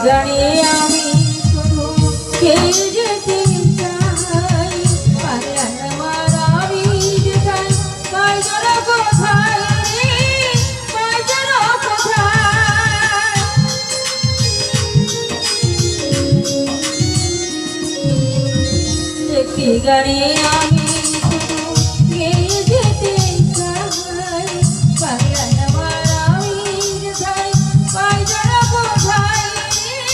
গানে আমি শুধু খেয়ে যেতে চাই। পাগলা আমার আমি যেখানে পাই যেন কোথায় রে, পাই যেন কোথায়। একটি গানে আমি